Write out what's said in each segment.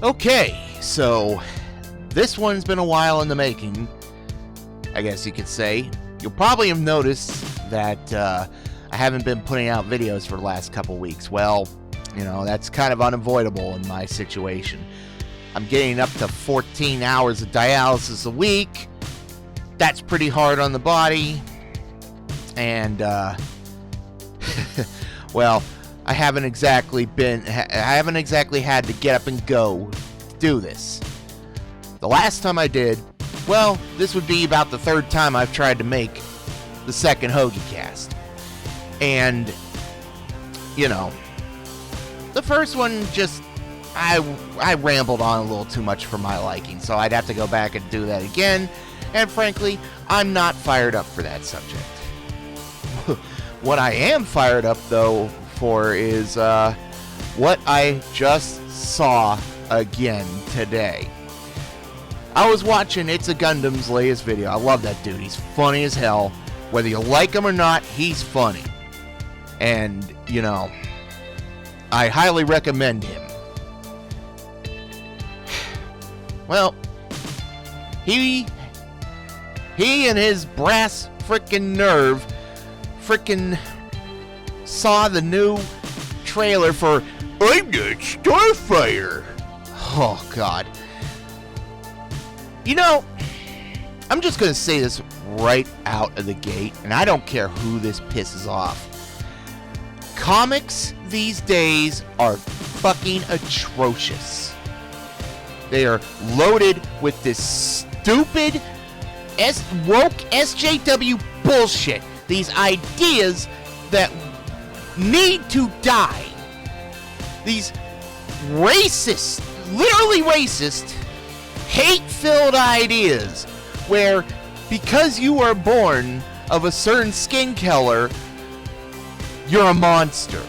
Okay, so this one's been a while in the making, I guess you could say. You'll probably have noticed that I haven't been putting out videos for the last couple weeks. Well, you know, that's kind of unavoidable in my situation. I'm getting up to 14 hours of dialysis a week. That's pretty hard on the body. And, well, I haven't exactly had to get up and go to do this. The last time I did, well, this would be about the third time I've tried to make the second HoagieCast. And, you know, the first one just, I rambled on a little too much for my liking, so I'd have to go back and do that again. And frankly, I'm not fired up for that subject. What I am fired up, though, for is what I just saw again today. I was watching It's a Gundam's latest video. I love that dude. He's funny as hell. Whether you like him or not, he's funny. And, you know, I highly recommend him. Well, he and his brass frickin' nerve frickin' saw the new trailer for I'm Not Starfire. Oh, God. You know, I'm just gonna say this right out of the gate, and I don't care who this pisses off. Comics these days are fucking atrocious. They are loaded with this stupid woke SJW bullshit. These ideas that need to die. These racist, literally racist, hate-filled ideas where because you are born of a certain skin color, you're a monster.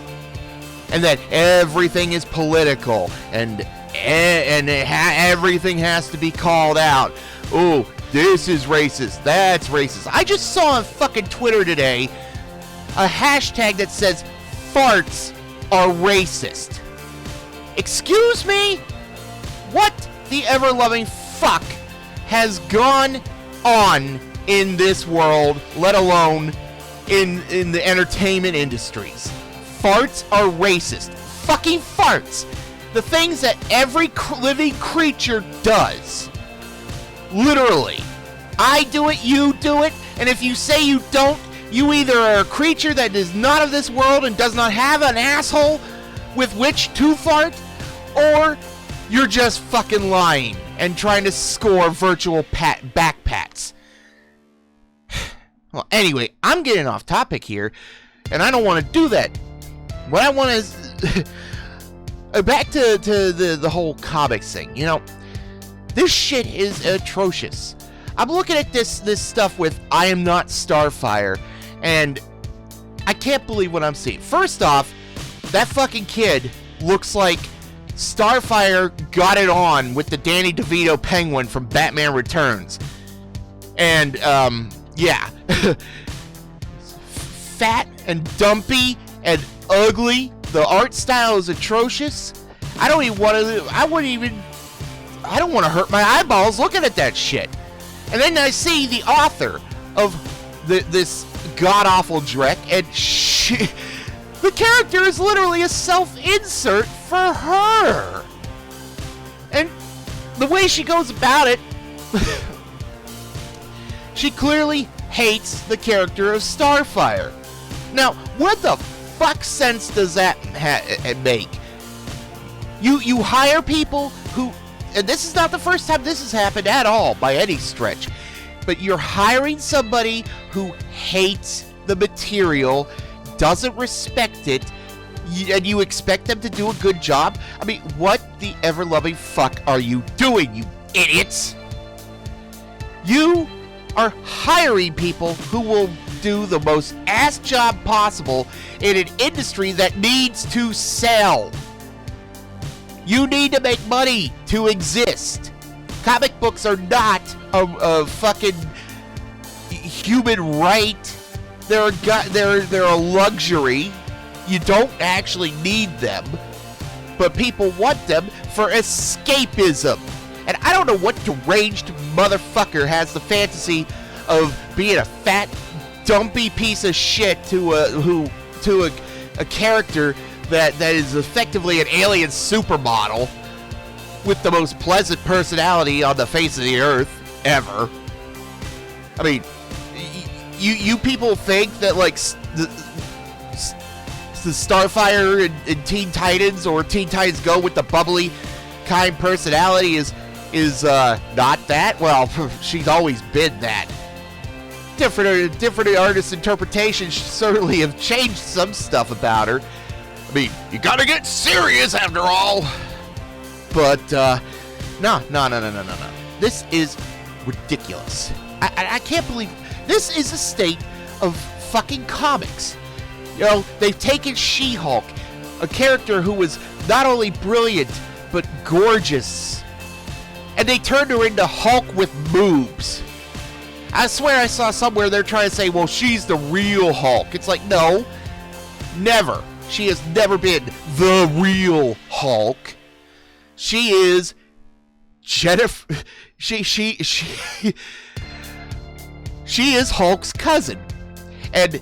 And that everything is political and everything has to be called out. Oh, this is racist. That's racist. I just saw on fucking Twitter today a hashtag that says farts are racist. Excuse me? What the ever-loving fuck has gone on in this world, let alone in the entertainment industries? Farts are racist. Fucking farts. The things that every living creature does. Literally. I do it, you do it, and if you say you don't, you either are a creature that is not of this world and does not have an asshole with which to fart, or you're just fucking lying and trying to score virtual back pats. Well, anyway, I'm getting off topic here, and I don't want to do that. What I want is back to the whole comics thing. You know, this shit is atrocious. I'm looking at this stuff with I Am Not Starfire, and I can't believe what I'm seeing. First off, that fucking kid looks like Starfire got it on with the Danny DeVito penguin from Batman Returns. And, yeah. Fat and dumpy and ugly. The art style is atrocious. I don't want to hurt my eyeballs looking at that shit. And then I see the author of this god-awful dreck, and the character is literally a self-insert for her. And the way she goes about it, she clearly hates the character of Starfire. Now, what the fuck sense does that make? You hire people who, and this is not the first time this has happened at all by any stretch, but you're hiring somebody who hates the material, doesn't respect it, and you expect them to do a good job? I mean, what the ever-loving fuck are you doing, you idiots? You are hiring people who will do the most ass job possible in an industry that needs to sell. You need to make money to exist. Comic books are not a fucking human right. They're a luxury. You don't actually need them. but people want them for escapism. And I don't know what deranged motherfucker has the fantasy of being a fat, dumpy piece of shit to a character that is effectively an alien supermodel with the most pleasant personality on the face of the earth ever. I mean, you people think that like the Starfire and Teen Titans or Teen Titans Go with the bubbly, kind personality is not that? Well, she's always been that. Different artist interpretations certainly have changed some stuff about her. I mean, you gotta get serious after all. But, no. This is ridiculous. I can't believe this is a state of fucking comics. You know, they've taken She-Hulk, a character who was not only brilliant, but gorgeous, and they turned her into Hulk with boobs. I swear I saw somewhere they're trying to say, well, she's the real Hulk. It's like, no, never. She has never been the real Hulk. She is Jennifer. She is Hulk's cousin. And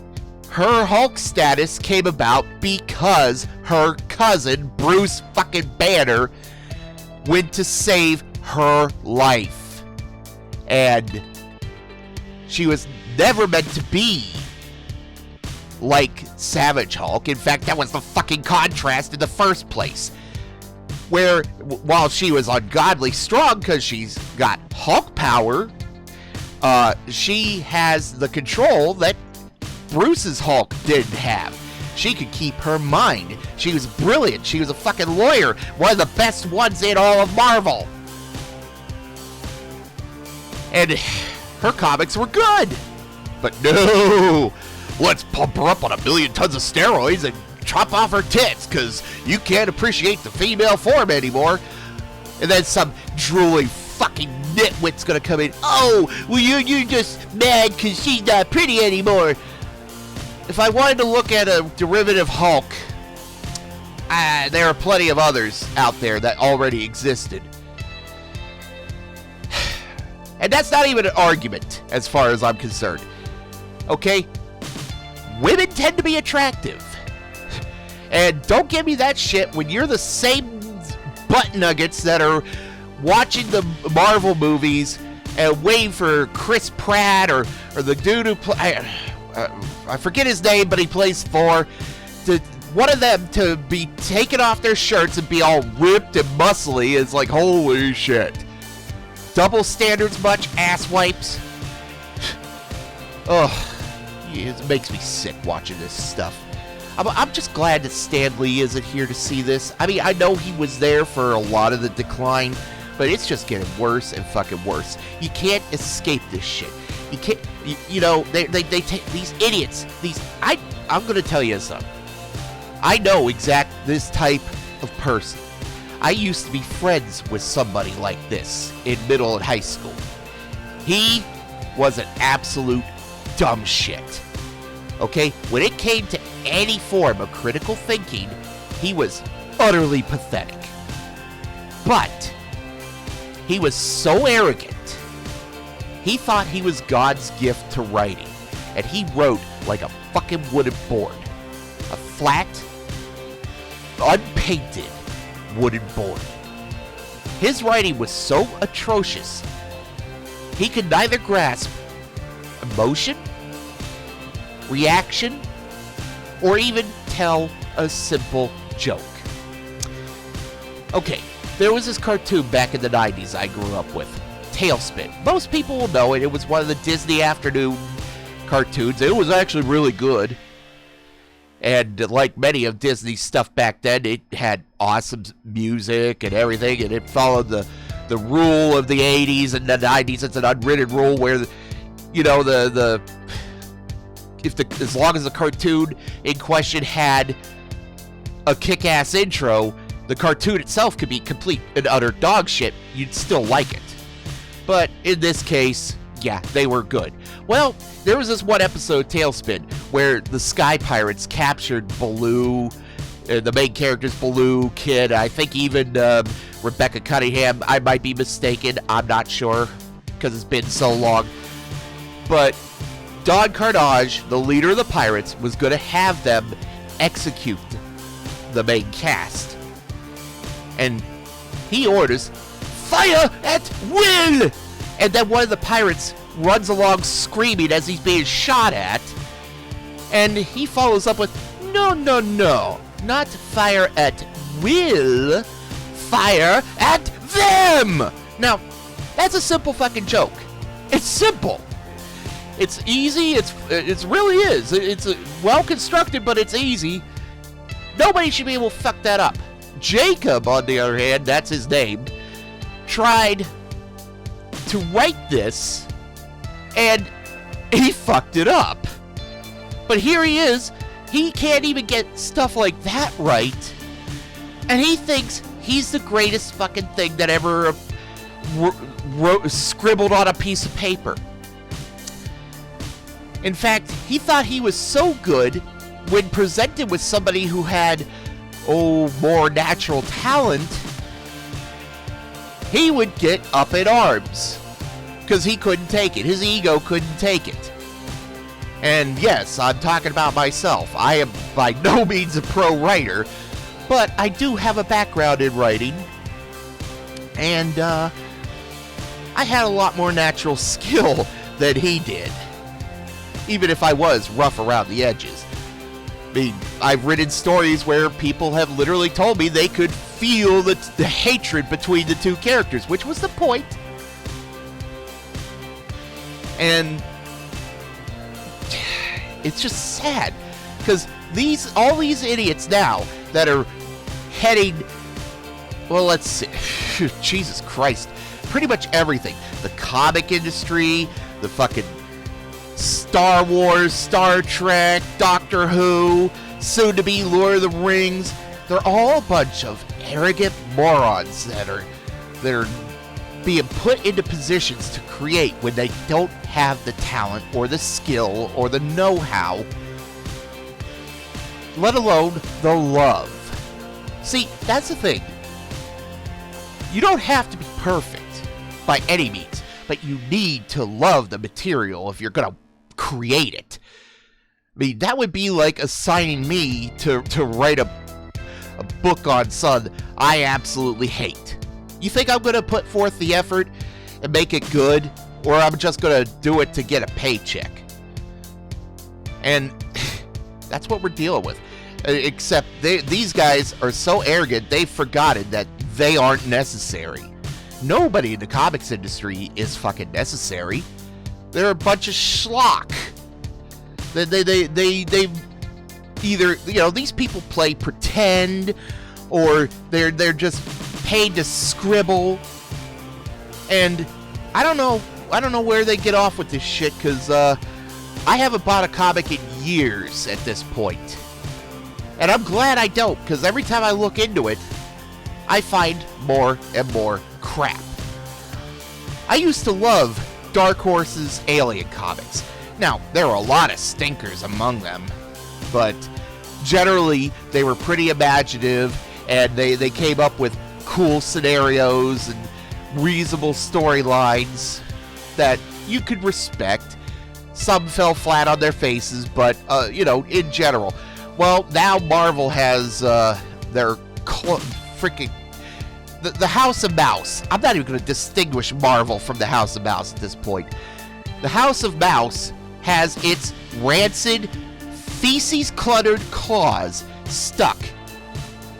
her Hulk status came about because her cousin, Bruce fucking Banner, went to save her life. And she was never meant to be like Savage Hulk. In fact, that was the fucking contrast in the first place. Where, while she was ungodly strong because she's got Hulk power, she has the control that Bruce's Hulk didn't have. She could keep her mind. She was brilliant. She was a fucking lawyer. One of the best ones in all of Marvel. And her comics were good. But no! Let's pump her up on 1,000,000 tons of steroids and chop off her tits because you can't appreciate the female form anymore. And then some drooling fucking nitwit's gonna come in. Oh, well, you're just mad because she's not pretty anymore. If I wanted to look at a derivative Hulk, there are plenty of others out there that already existed. And that's not even an argument, as far as I'm concerned. Okay? Women tend to be attractive. And don't give me that shit when you're the same butt nuggets that are watching the Marvel movies and waiting for Chris Pratt or the dude who I forget his name, but he plays Thor. One of them to be taking off their shirts and be all ripped and muscly is like, holy shit. Double standards much, ass wipes? Ugh. It makes me sick watching this stuff. I'm just glad that Stan Lee isn't here to see this. I mean, I know he was there for a lot of the decline, but it's just getting worse and fucking worse. You can't escape this shit. You can't, you know, they take these idiots, I'm gonna tell you something. I know this type of person. I used to be friends with somebody like this in middle and high school. He was an absolute dumb shit. Okay? When it came to any form of critical thinking, he was utterly pathetic. But he was so arrogant. He thought he was God's gift to writing, and he wrote like a fucking wooden board. A flat, unpainted wooden board. His writing was so atrocious, he could neither grasp emotion, reaction, or even tell a simple joke. Okay, there was this cartoon back in the 90s I grew up with, Tailspin. Most people will know it. It was one of the Disney afternoon cartoons. It was actually really good. And like many of Disney's stuff back then, it had awesome music and everything, and it followed the rule of the 80s and the 90s. It's an unwritten rule where, you know, as long as the cartoon in question had a kick-ass intro, the cartoon itself could be complete and utter dog shit. You'd still like it. But in this case, yeah, they were good. Well, there was this one episode, Tailspin, where the Sky Pirates captured Baloo The main character's Baloo, Kid, I think even Rebecca Cunningham. I might be mistaken. I'm not sure because it's been so long. But Don Carnage, the leader of the pirates, was going to have them execute the main cast. And he orders, "Fire at will!" And then one of the pirates runs along screaming as he's being shot at. And he follows up with, "No, no, no. Not fire at will. Fire at them!" Now, that's a simple fucking joke. It's simple. It's easy. It really is. It's well constructed, but it's easy. Nobody should be able to fuck that up. Jacob, on the other hand, that's his name, tried to write this, and he fucked it up. But here he is. He can't even get stuff like that right, and he thinks he's the greatest fucking thing that ever scribbled on a piece of paper. In fact, he thought he was so good when presented with somebody who had, more natural talent, he would get up in arms because he couldn't take it. His ego couldn't take it. And yes, I'm talking about myself. I am by no means a pro writer, but I do have a background in writing. And I had a lot more natural skill than he did, even if I was rough around the edges. I mean, I've written stories where people have literally told me they could feel the hatred between the two characters, which was the point. And it's just sad, because all these idiots now that are heading, well, let's see, Jesus Christ, pretty much everything. The comic industry, the fucking Star Wars, Star Trek, Doctor Who, soon to be Lord of the Rings. They're all a bunch of arrogant morons that are being put into positions to create when they don't have the talent or the skill or the know-how, let alone the love. See, that's the thing. You don't have to be perfect by any means, but you need to love the material if you're going to create it. I mean, that would be like assigning me to write a book on something I absolutely hate. You think I'm going to put forth the effort and make it good, or I'm just going to do it to get a paycheck? And that's what we're dealing with. Except these guys are so arrogant, they've forgotten that they aren't necessary. Nobody in the comics industry is fucking necessary. They're a bunch of schlock. They either, these people play pretend, or they're just paid to scribble. And I don't know where they get off with this shit, because I haven't bought a comic in years at this point. And I'm glad I don't, because every time I look into it, I find more and more crap. I used to love Dark Horse's Alien comics. Now, there were a lot of stinkers among them, but generally they were pretty imaginative, and they came up with cool scenarios and reasonable storylines that you could respect. Some fell flat on their faces, but, in general. Well, now Marvel has their freaking... The House of Mouse. I'm not even going to distinguish Marvel from the House of Mouse at this point. The House of Mouse has its rancid, feces-cluttered claws stuck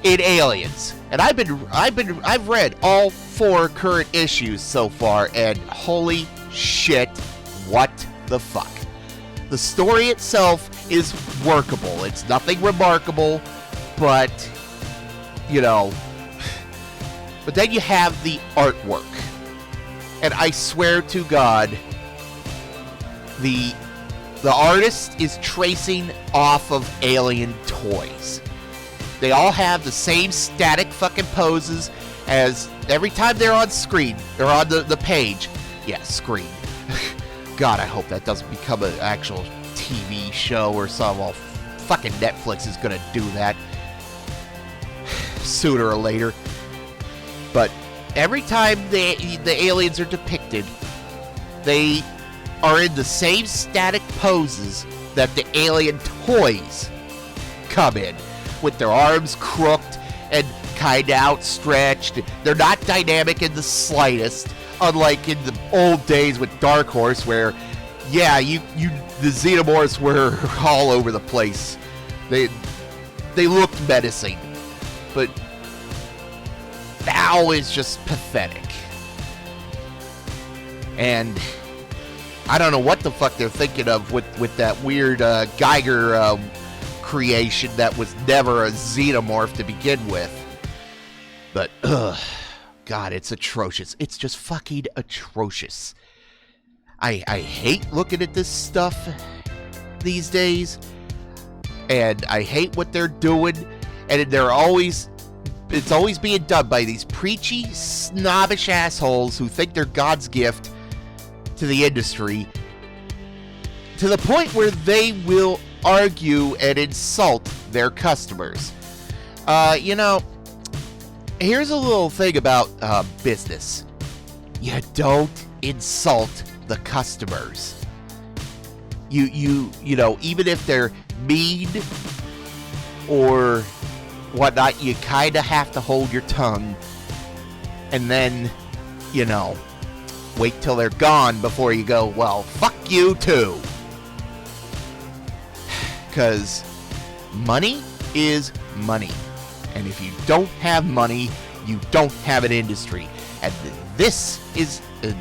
in Aliens. And I've read all 4 current issues so far, and holy shit, what the fuck. The story itself is workable. It's nothing remarkable, but, but then you have the artwork. And I swear to God, the artist is tracing off of Alien toys. They all have the same static fucking poses as every time they're on screen, or on the page. Yeah, screen. God, I hope that doesn't become an actual TV show or something. Well, fucking Netflix is gonna do that. sooner or later. But every time the aliens are depicted, they are in the same static poses that the alien toys come in, with their arms crooked and kinda outstretched. They're not dynamic in the slightest, unlike in the old days with Dark Horse, where, yeah, the Xenomorphs were all over the place. They looked menacing, but now it's just pathetic. And I don't know what the fuck they're thinking of with that weird Geiger creation that was never a xenomorph to begin with. But, God, it's atrocious. It's just fucking atrocious. I hate looking at this stuff these days, and I hate what they're doing, and it's always being done by these preachy, snobbish assholes who think they're God's gift to the industry, to the point where they will argue and insult their customers. Here's a little thing about business. You don't insult the customers. You know, even if they're mean or whatnot, you kind of have to hold your tongue and then, wait till they're gone before you go, well, fuck you too. Because money is money. And if you don't have money, you don't have an industry. And this is, and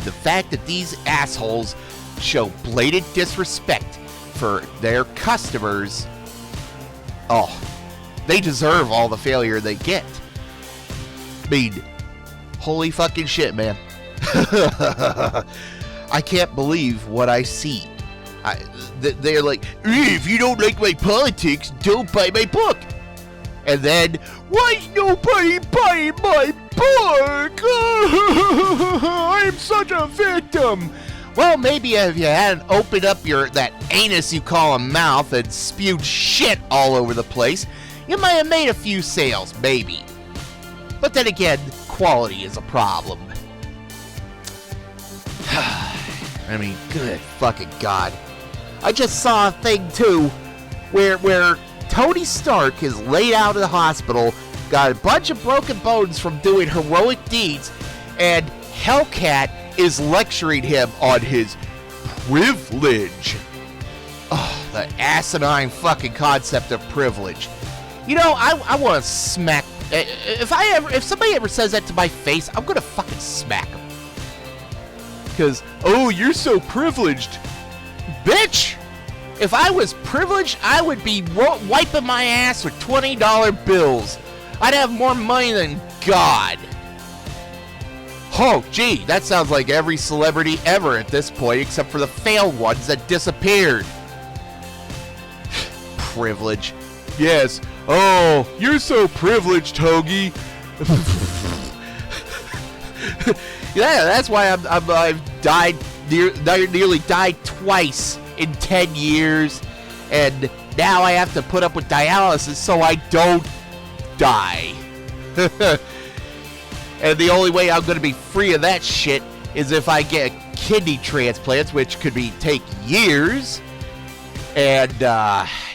the fact that these assholes show blatant disrespect for their customers, they deserve all the failure they get. I mean, holy fucking shit, man. I can't believe what I see. They're like, if you don't like my politics, don't buy my book. And then, why's nobody buying my book? I'm such a victim. Well, maybe if you hadn't opened up that anus you call a mouth and spewed shit all over the place, you might have made a few sales, maybe. But then again, quality is a problem. I mean, good fucking God. I just saw a thing, too, where Tony Stark is laid out in the hospital, got a bunch of broken bones from doing heroic deeds, and Hellcat is lecturing him on his privilege. Oh, the asinine fucking concept of privilege. I want to smack. If somebody ever says that to my face, I'm gonna fucking smack them. Because, you're so privileged. Bitch! If I was privileged, I would be wiping my ass with $20 bills. I'd have more money than God. Oh, gee, that sounds like every celebrity ever at this point, except for the failed ones that disappeared. Privilege. Yes. Oh, you're so privileged, Hoagie. Yeah, that's why I've died, nearly died twice in 10 years, and now I have to put up with dialysis so I don't die. And the only way I'm going to be free of that shit is if I get kidney transplants, which could take years, and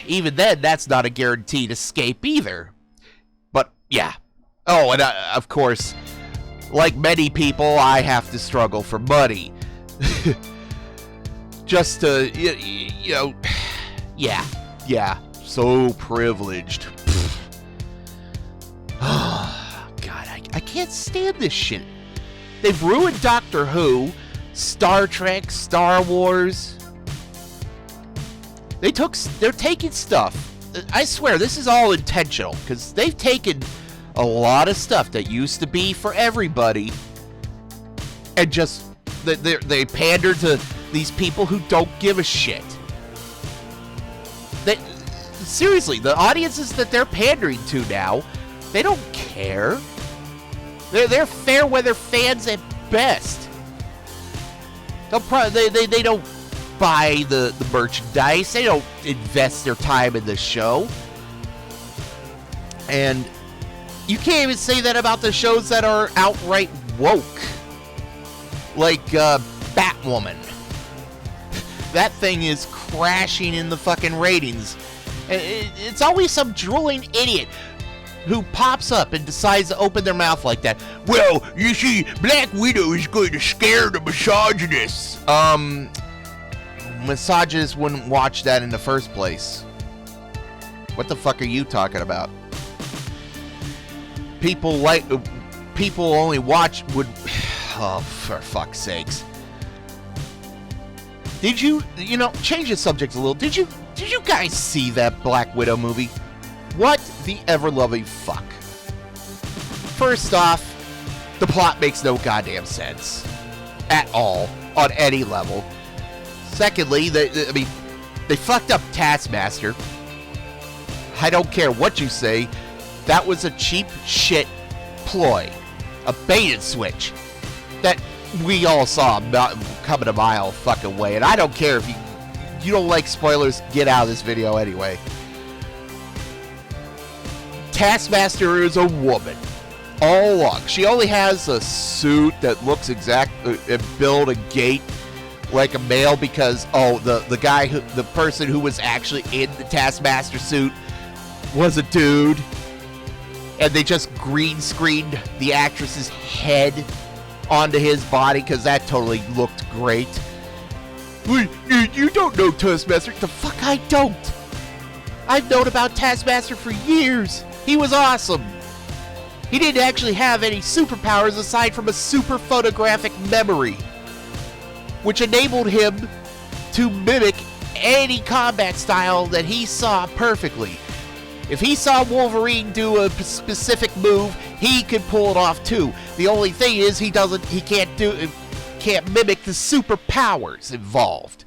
even then, that's not a guaranteed escape either. But, yeah. Oh, and of course, like many people, I have to struggle for money. Just to, yeah, so privileged. Oh, God, I can't stand this shit. They've ruined Doctor Who, Star Trek, Star Wars. They're taking stuff. I swear, this is all intentional, because they've taken a lot of stuff that used to be for everybody, and just, they pander to these people who don't give a shit. Seriously, the audiences that they're pandering to now, they don't care. They're fair weather fans at best. They don't buy the merchandise. They don't invest their time in the show. And You can't even say that about the shows that are outright woke. Like Batwoman. That thing is crashing in the fucking ratings. It's always some drooling idiot who pops up and decides to open their mouth like that. Well, you see, Black Widow is going to scare the misogynists. Misogynists wouldn't watch that in the first place. What the fuck are you talking about? People only watch would... Oh, for fuck's sakes. Did you change the subject a little. Did you guys see that Black Widow movie? What the ever-loving fuck? First off, the plot makes no goddamn sense. At all. On any level. Secondly, they fucked up Taskmaster. I don't care what you say. That was a cheap shit ploy. A bait and switch. That we all saw coming a mile fucking way. And I don't care if you don't like spoilers, get out of this video anyway. Taskmaster is a woman. All along. She only has a suit that looks and build a gait like a male because, the person who was actually in the Taskmaster suit was a dude. And they just green screened the actress's head onto his body because that totally looked great. You don't know Taskmaster. The fuck I don't. I've known about Taskmaster for years. He was awesome. He didn't actually have any superpowers aside from a super photographic memory, which enabled him to mimic any combat style that he saw perfectly. If he saw Wolverine do a specific move, he could pull it off too. The only thing is he can't mimic the superpowers involved.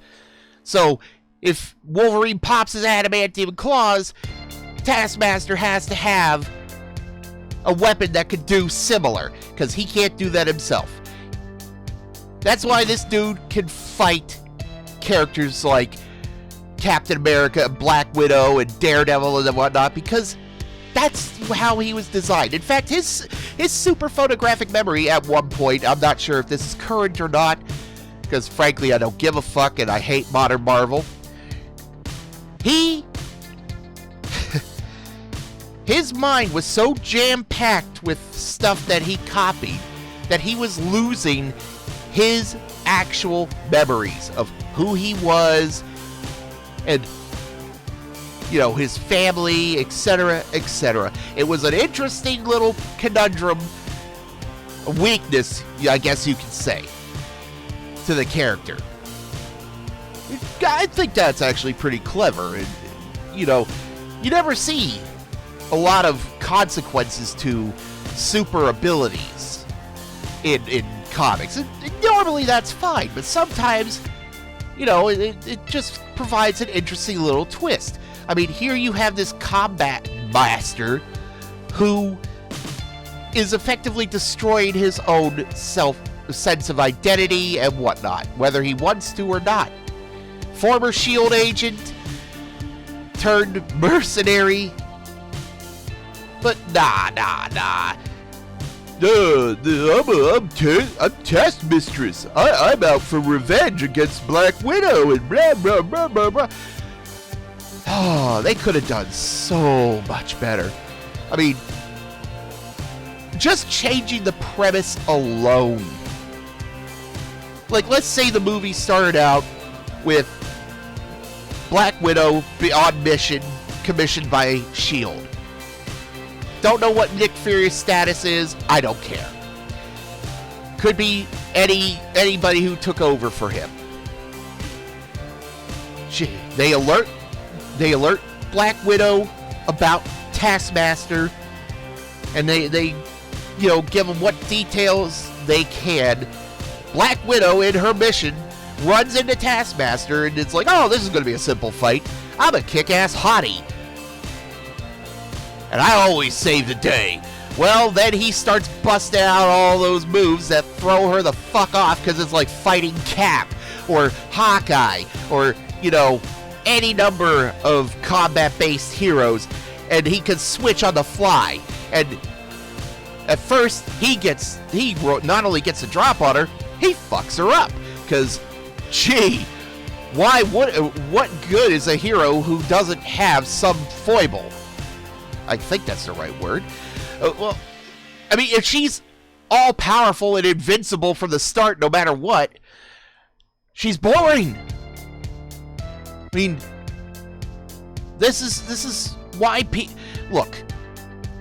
So if Wolverine pops his adamantium claws, Taskmaster has to have a weapon that could do similar, because he can't do that himself. That's why this dude can fight characters like Captain America, Black Widow, and Daredevil and whatnot, because that's how he was designed. In fact, his super photographic memory at one point, I'm not sure if this is current or not, because frankly I don't give a fuck and I hate modern Marvel. His mind was so jam-packed with stuff that he copied that he was losing his actual memories of who he was and, his family, etc., etc. It was an interesting little conundrum, weakness, I guess you could say, to the character. I think that's actually pretty clever. And, you never see a lot of consequences to super abilities in comics. And normally that's fine, but sometimes, it just provides an interesting little twist. I mean, here you have this combat master who is effectively destroying his own sense of identity and whatnot, whether he wants to or not. Former S.H.I.E.L.D. agent turned mercenary. But nah. I'm Task Mistress. I'm out for revenge against Black Widow and blah, blah, blah, blah, blah. Oh, they could have done so much better. I mean, just changing the premise alone. Like, let's say the movie started out with Black Widow on mission, commissioned by S.H.I.E.L.D. Don't know what Nick Fury's status is. I don't care. Could be anybody who took over for him. They alert Black Widow about Taskmaster, and they give them what details they can. Black Widow, in her mission, runs into Taskmaster, and it's like, oh, this is going to be a simple fight. I'm a kick-ass hottie, and I always save the day. Well, then he starts busting out all those moves that throw her the fuck off, because it's like fighting Cap or Hawkeye or, any number of combat-based heroes, and he can switch on the fly. And At first, he not only gets a drop on her, he fucks her up. Because, gee, what good is a hero who doesn't have some foible? I think that's the right word. Well, I mean, if she's all-powerful and invincible from the start, no matter what, she's boring. I mean, this is why look,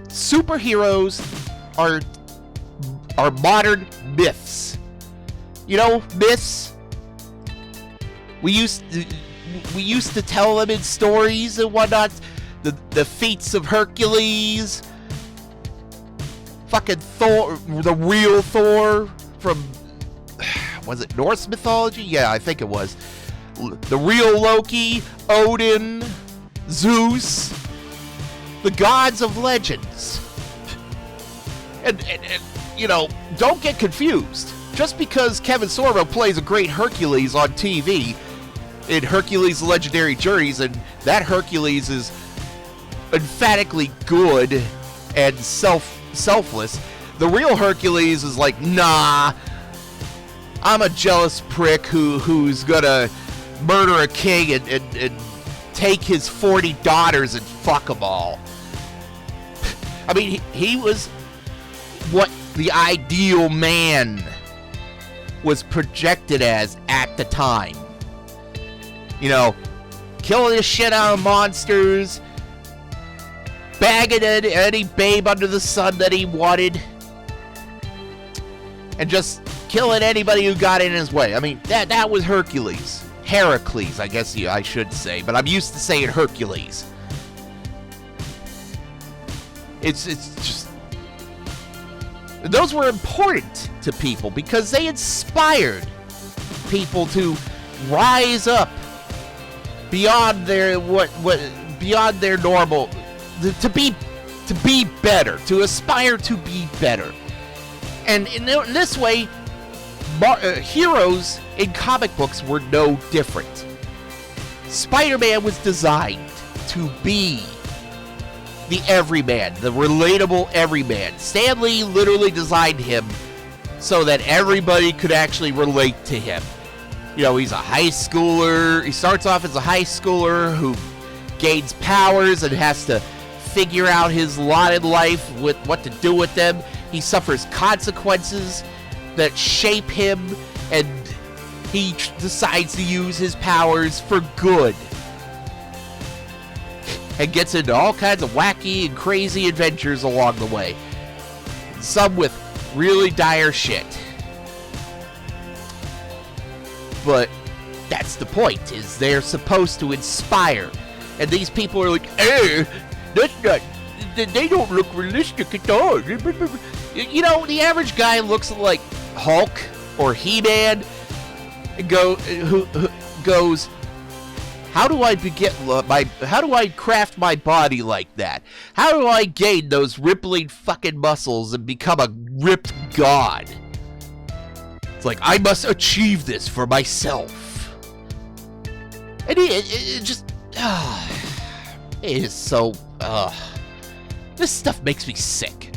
superheroes are modern myths. You know, myths. We used to tell them in stories and whatnot. The feats of Hercules. Fucking Thor, the real Thor from, was it Norse mythology? Yeah, I think it was. The real Loki, Odin, Zeus, the gods of legends. And you know, don't get confused. Just because Kevin Sorbo plays a great Hercules on TV in Hercules Legendary Journeys, and that Hercules is emphatically good and selfless, the real Hercules is like, nah, I'm a jealous prick who's gonna murder a king and take his 40 daughters and fuck them all. I mean, he was what the ideal man was projected as at the time. You know, killing the shit out of monsters, bagging any babe under the sun that he wanted, and just killing anybody who got in his way. I mean, that was Hercules. Heracles, I guess I should say, but I'm used to saying Hercules. It's just... Those were important to people because they inspired people to rise up beyond their beyond their normal, to be better, to aspire to be better. And in this way, heroes in comic books were no different. Spider-Man was designed to be the everyman, the relatable everyman. Stan Lee literally designed him so that everybody could actually relate to him. You know, he's a high schooler. He starts off as a high schooler who gains powers and has to figure out his lot in life with what to do with them. He suffers consequences that shape him, and he decides to use his powers for good. And gets into all kinds of wacky and crazy adventures along the way. Some with really dire shit. But that's the point, is they're supposed to inspire. And these people are like, that's not, they don't look realistic at all. You know, the average guy looks like Hulk or He-Man and who goes, how do I craft my body like that? How do I gain those rippling fucking muscles and become a ripped god? It's like, I must achieve this for myself. And it just, it is so, this stuff makes me sick.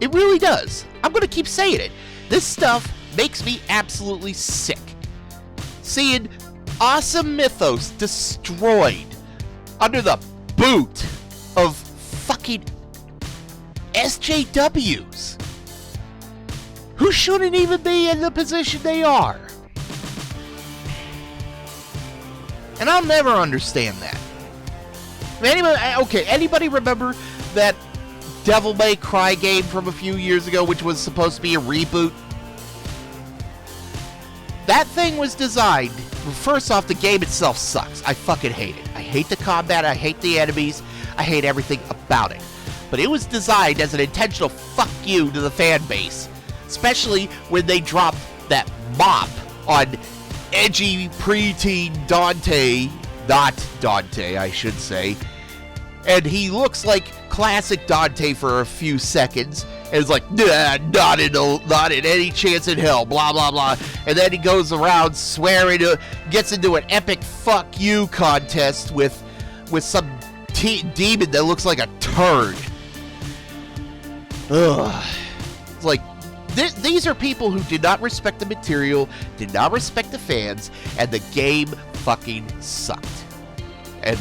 It really does. I'm gonna keep saying it. This stuff makes me absolutely sick. Seeing awesome mythos destroyed under the boot of fucking SJWs who shouldn't even be in the position they are. And I'll never understand that. Anybody remember that Devil May Cry game from a few years ago, which was supposed to be a reboot? That thing was designed... First off, the game itself sucks. I fucking hate it. I hate the combat, I hate the enemies, I hate everything about it. But it was designed as an intentional fuck you to the fan base. Especially when they dropped that mop on edgy preteen Dante. Not Dante, I should say. And he looks like classic Dante for a few seconds. And it's like, nah, not in any chance in hell, blah, blah, blah. And then he goes around swearing, gets into an epic fuck you contest with some demon that looks like a turd. Ugh. It's like, these are people who did not respect the material, did not respect the fans, and the game fucking sucked. And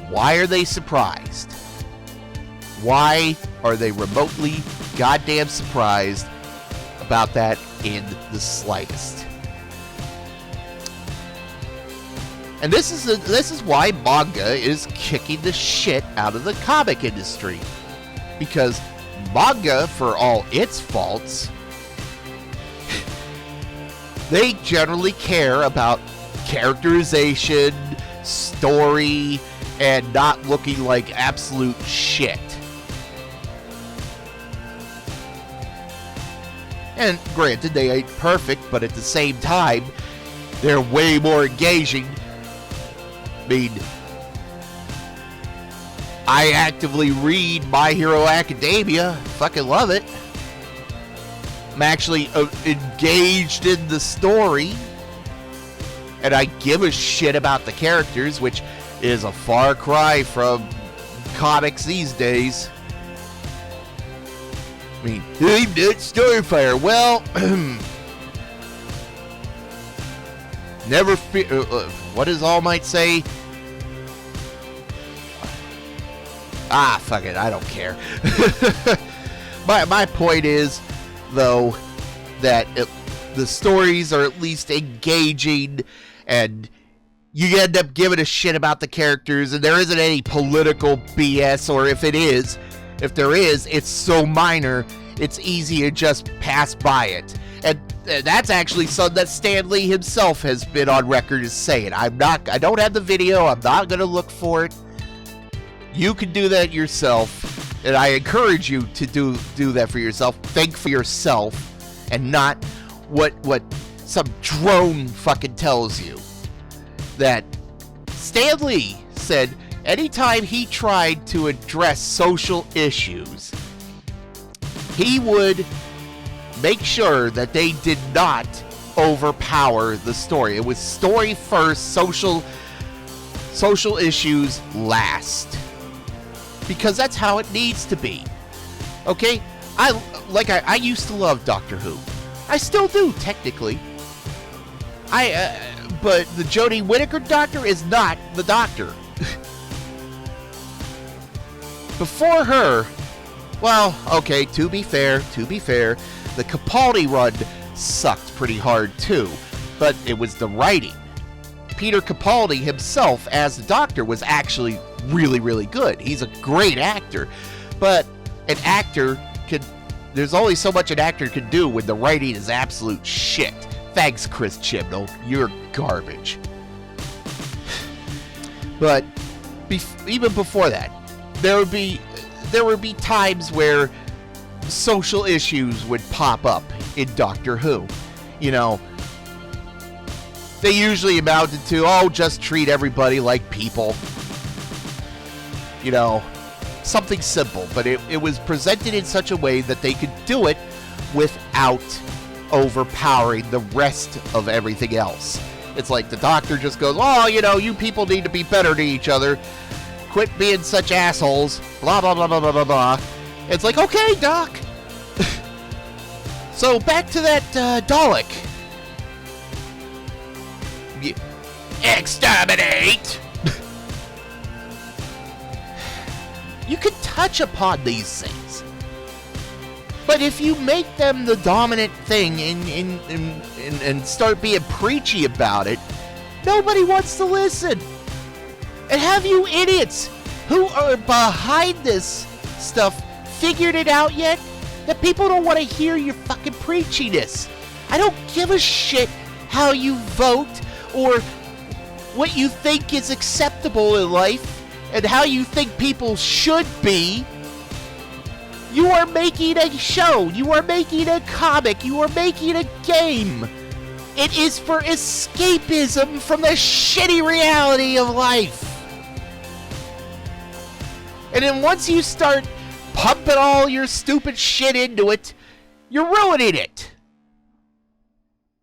why are they surprised? Why are they remotely goddamn surprised about that in the slightest? And this is why manga is kicking the shit out of the comic industry. Because manga, for all its faults, they generally care about characterization, story, and not looking like absolute shit. And granted, they ain't perfect, but at the same time, they're way more engaging. I mean, I actively read My Hero Academia. Fucking love it. I'm actually engaged in the story. And I give a shit about the characters, which is a far cry from comics these days. I mean, I'm not Starfire. Well, never fear. What does All Might say? Fuck it. I don't care. My point is, though, that the stories are at least engaging, and you end up giving a shit about the characters, and there isn't any political BS, or if there is, it's so minor, it's easy to just pass by it. And that's actually something that Stan Lee himself has been on record as saying. I don't have the video, I'm not going to look for it. You can do that yourself, and I encourage you to do that for yourself. Think for yourself, and not what some drone fucking tells you. That Stan Lee said anytime he tried to address social issues, he would make sure that they did not overpower the story. It was story first, social issues last. Because that's how it needs to be. Okay? I used to love Doctor Who. I still do, technically. But the Jodie Whittaker Doctor is not the Doctor. Before her, well, okay, to be fair, the Capaldi run sucked pretty hard too, but it was the writing. Peter Capaldi himself as the Doctor was actually really, really good. He's a great actor, but an actor there's only so much an actor can do when the writing is absolute shit. Thanks, Chris Chibnall. You're garbage. But even before that, there would be times where social issues would pop up in Doctor Who. You know, they usually amounted to, just treat everybody like people. You know, something simple, but it was presented in such a way that they could do it without overpowering the rest of everything else. It's like the Doctor just goes, you people need to be better to each other. Quit being such assholes. Blah, blah, blah, blah, blah, blah, blah. It's like, okay, Doc. So back to that Dalek. Exterminate! You can touch upon these things. But if you make them the dominant thing and start being preachy about it, nobody wants to listen. And have you idiots who are behind this stuff figured it out yet? That people don't want to hear your fucking preachiness. I don't give a shit how you vote or what you think is acceptable in life and how you think people should be. You are making a show. You are making a comic. You are making a game. It is for escapism from the shitty reality of life. And then once you start pumping all your stupid shit into it, you're ruining it.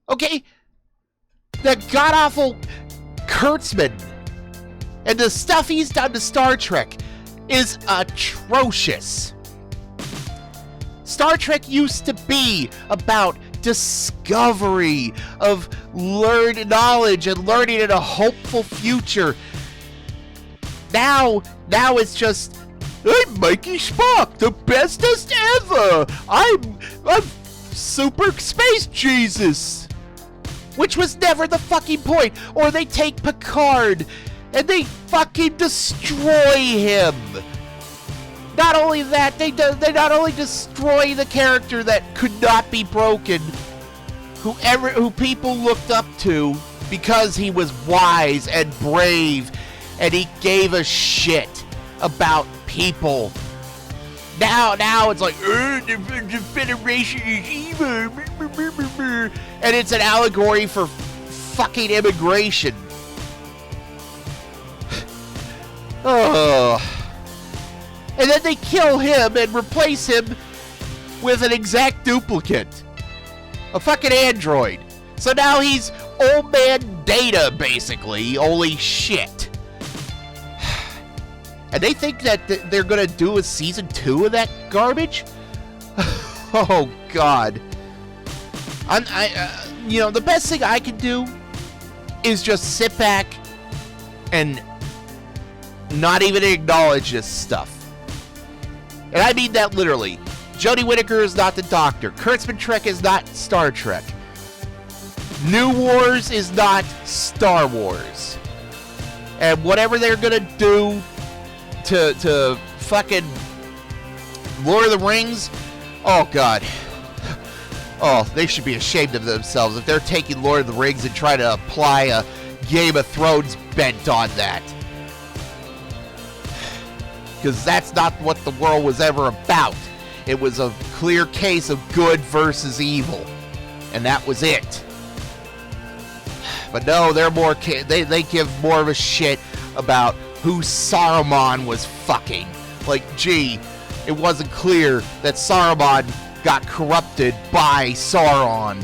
Okay? The god-awful Kurtzman and the stuff he's done to Star Trek is atrocious. Star Trek used to be about discovery of learned knowledge and learning in a hopeful future. Now it's just, I'm Mikey Spock, the bestest ever. I'm Super Space Jesus. Which was never the fucking point. Or they take Picard and they fucking destroy him. Not only that, they not only destroy the character that could not be broken, who people looked up to because he was wise and brave and he gave a shit about people. Now it's like, the Federation is evil, and it's an allegory for fucking immigration. Oh. And then they kill him and replace him with an exact duplicate. A fucking android. So now he's old man Data, basically. Holy shit. And they think that they're gonna do a season 2 of that garbage? Oh, God. The best thing I can do is just sit back and not even acknowledge this stuff. And I mean that literally. Jodie Whittaker is not the Doctor. Kurtzman Trek is not Star Trek. New Wars is not Star Wars. And whatever they're gonna do to fucking Lord of the Rings, oh God. Oh, they should be ashamed of themselves if they're taking Lord of the Rings and trying to apply a Game of Thrones bent on that. Because that's not what the world was ever about. It was a clear case of good versus evil. And that was it. But no, they're more they give more of a shit about who Saruman was fucking. Like, gee, it wasn't clear that Saruman got corrupted by Sauron.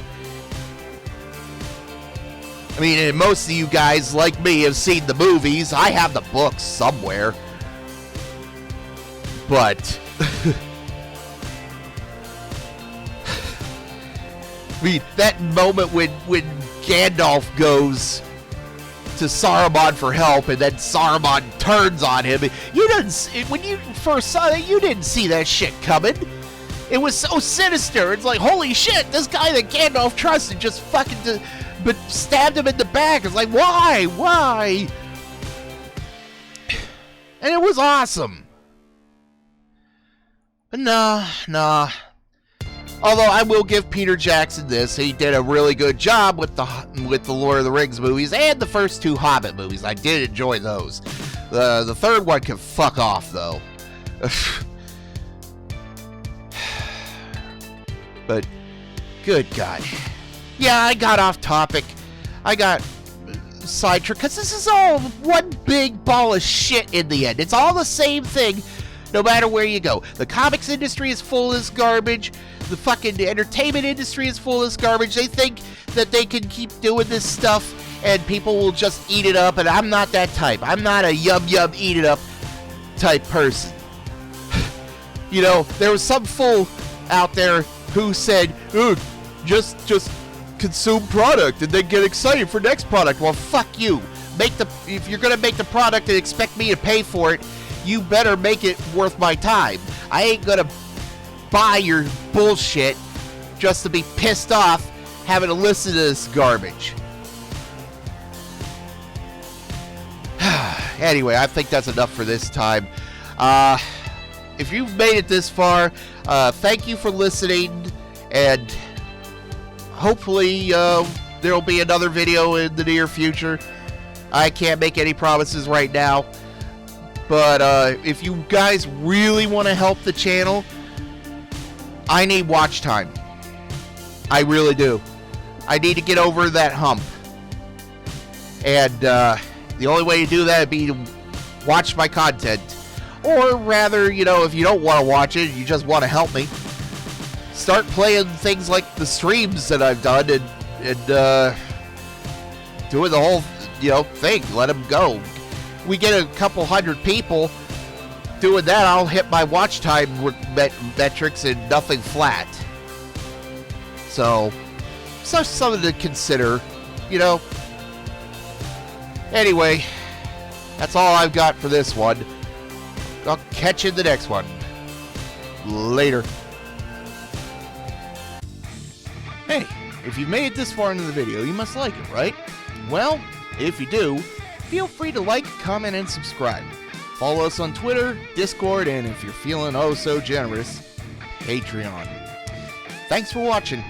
I mean, and most of you guys, like me, have seen the movies. I have the books somewhere. But I mean, that moment when Gandalf goes to Saruman for help and then Saruman turns on him, when you first saw that, you didn't see that shit coming. It was so sinister. It's like, holy shit, this guy that Gandalf trusted just fucking but stabbed him in the back. It's like, why? And it was awesome. But nah. Although I will give Peter Jackson this, he did a really good job with the Lord of the Rings movies and the first 2 Hobbit movies. I did enjoy those. The third one can fuck off though. But good God. Yeah, I got off topic. I got sidetracked because this is all one big ball of shit in the end. It's all the same thing. No matter where you go. The comics industry is full of this garbage. The fucking entertainment industry is full of this garbage. They think that they can keep doing this stuff and people will just eat it up, and I'm not that type. I'm not a yum eat it up type person. You know, there was some fool out there who said, just consume product and then get excited for next product. Well, fuck you. If you're gonna make the product and expect me to pay for it, you better make it worth my time. I ain't gonna buy your bullshit just to be pissed off having to listen to this garbage. Anyway, I think that's enough for this time. If you've made it this far, thank you for listening, and hopefully there'll be another video in the near future. I can't make any promises right now. But if you guys really want to help the channel, I need watch time. I really do. I need to get over that hump. And the only way to do that would be to watch my content. Or rather, if you don't want to watch it, you just want to help me, start playing things like the streams that I've done and doing the whole, thing. Let them go. We get a couple hundred people, doing that, I'll hit my watch time metrics and nothing flat. So something to consider, you know. Anyway, that's all I've got for this one. I'll catch you in the next one. Later. Hey, if you've made it this far into the video, you must like it, right? Well, if you do, feel free to like, comment, and subscribe. Follow us on Twitter, Discord, and if you're feeling oh so generous, Patreon. Thanks for watching.